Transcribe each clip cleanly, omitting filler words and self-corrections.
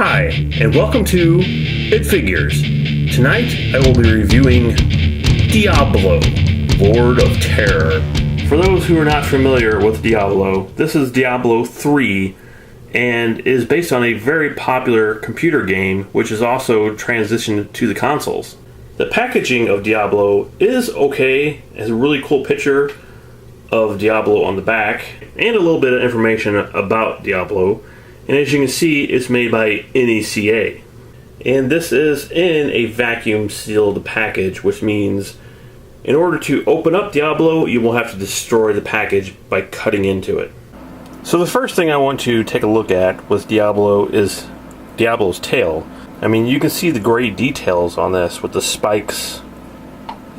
Hi, and welcome to It Figures. Tonight I will be reviewing Diablo, Lord of Terror. For those who are not familiar with Diablo, this is Diablo III and is based on a very popular computer game which is also transitioned to the consoles. The packaging of Diablo is okay. It has a really cool picture of Diablo on the back and a little bit of information about Diablo. And as you can see, it's made by NECA. And this is in a vacuum sealed package, which means in order to open up Diablo, you will have to destroy the package by cutting into it. So the first thing I want to take a look at with Diablo is Diablo's tail. I mean, you can see the great details on this with the spikes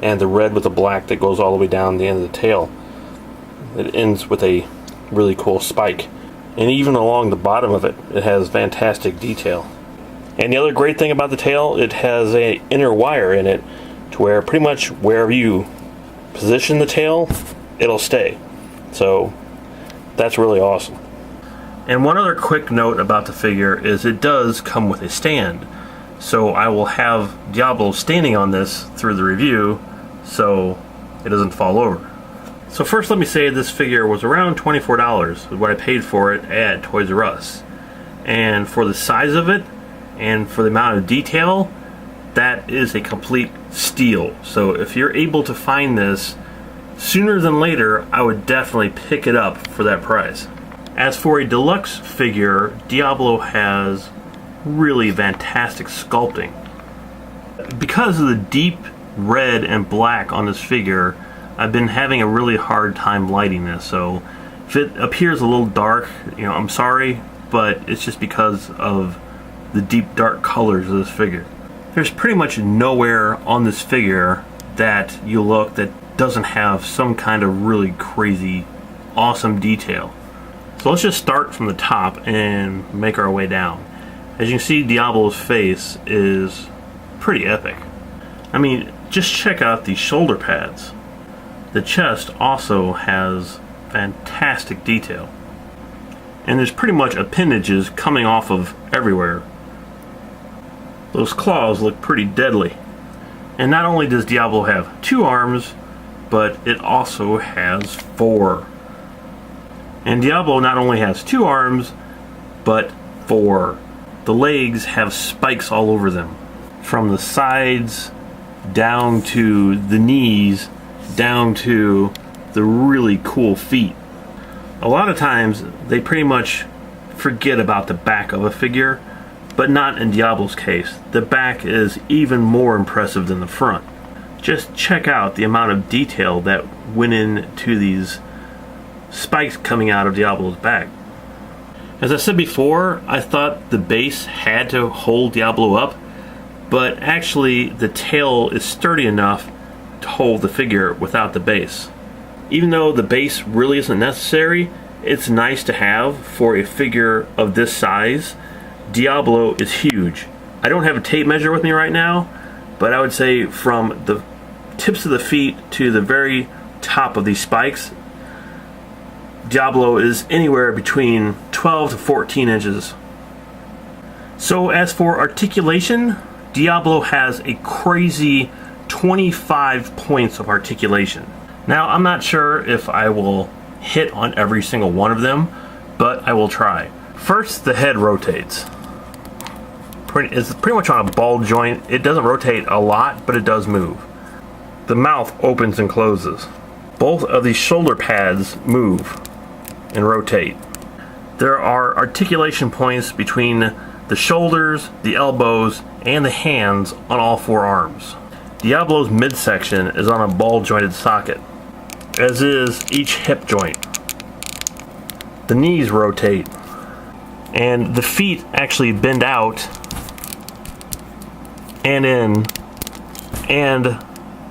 and the red with the black that goes all the way down the end of the tail. It ends with a really cool spike. And even along the bottom of it, it has fantastic detail. And the other great thing about the tail, it has an inner wire in it to where pretty much wherever you position the tail, it'll stay. So that's really awesome. And one other quick note about the figure is it does come with a stand. So I will have Diablo standing on this through the review so it doesn't fall over. So first let me say this figure was around $24 what I paid for it at Toys R Us. And for the size of it and for the amount of detail, that is a complete steal. So if you're able to find this sooner than later, I would definitely pick it up for that price. As for a deluxe figure, Diablo has really fantastic sculpting. Because of the deep red and black on this figure, I've been having a really hard time lighting this, so if it appears a little dark, I'm sorry, but it's just because of the deep dark colors of this figure. There's pretty much nowhere on this figure that you look that doesn't have some kind of really crazy, awesome detail. So let's just start from the top and make our way down. As you can see, Diablo's face is pretty epic. I mean, just check out these shoulder pads. The chest also has fantastic detail. And there's pretty much appendages coming off of everywhere. Those claws look pretty deadly. And not only does Diablo have 2 arms, but it also has 4. And Diablo not only has 2 arms, but 4. The legs have spikes all over them. From the sides down to the knees, down to the really cool feet. A lot of times they pretty much forget about the back of a figure, but not in Diablo's case. The back is even more impressive than the front. Just check out the amount of detail that went into these spikes coming out of Diablo's back. As I said before, I thought the base had to hold Diablo up, but actually the tail is sturdy enough to hold the figure without the base. Even though the base really isn't necessary, it's nice to have for a figure of this size. Diablo is huge. I don't have a tape measure with me right now, but I would say from the tips of the feet to the very top of these spikes, Diablo is anywhere between 12 to 14 inches. So as for articulation, Diablo has a crazy 25 points of articulation. Now, I'm not sure if I will hit on every single one of them, but I will try. First, the head rotates. It's pretty much on a ball joint. It doesn't rotate a lot, but it does move. The mouth opens and closes. Both of these shoulder pads move and rotate. There are articulation points between the shoulders, the elbows, and the hands on all 4 arms. Diablo's midsection is on a ball-jointed socket, as is each hip joint. The knees rotate, and the feet actually bend out and in, and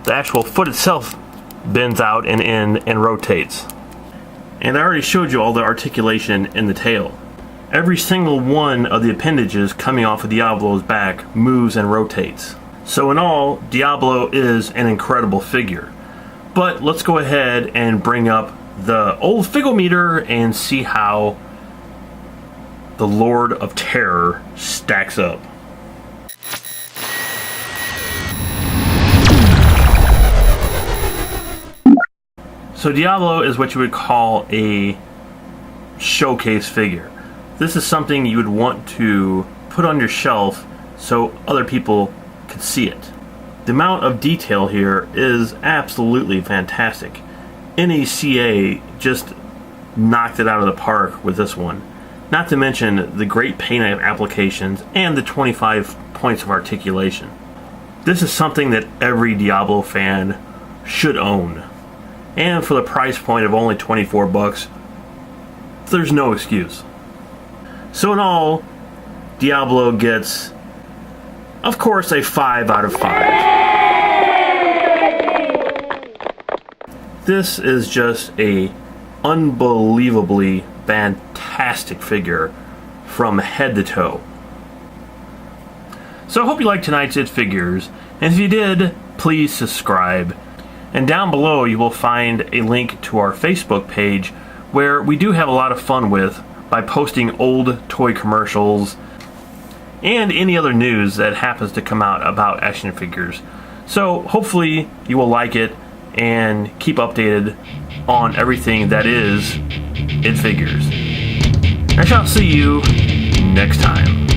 the actual foot itself bends out and in and rotates. And I already showed you all the articulation in the tail. Every single one of the appendages coming off of Diablo's back moves and rotates. So in all, Diablo is an incredible figure. But let's go ahead and bring up the old Figometer and see how the Lord of Terror stacks up. So Diablo is what you would call a showcase figure. This is something you would want to put on your shelf so other people could see it. The amount of detail here is absolutely fantastic. NECA just knocked it out of the park with this one. Not to mention the great paint applications and the 25 points of articulation. This is something that every Diablo fan should own. And for the price point of only 24 bucks, there's no excuse. So in all, Diablo gets, of course, a 5 out of 5. This is just a unbelievably fantastic figure from head to toe. So I hope you liked tonight's It Figures, and if you did, please subscribe. And down below you will find a link to our Facebook page where we do have a lot of fun with by posting old toy commercials and any other news that happens to come out about action figures. So hopefully you will like it and keep updated on everything that is It Figures. I shall see you next time.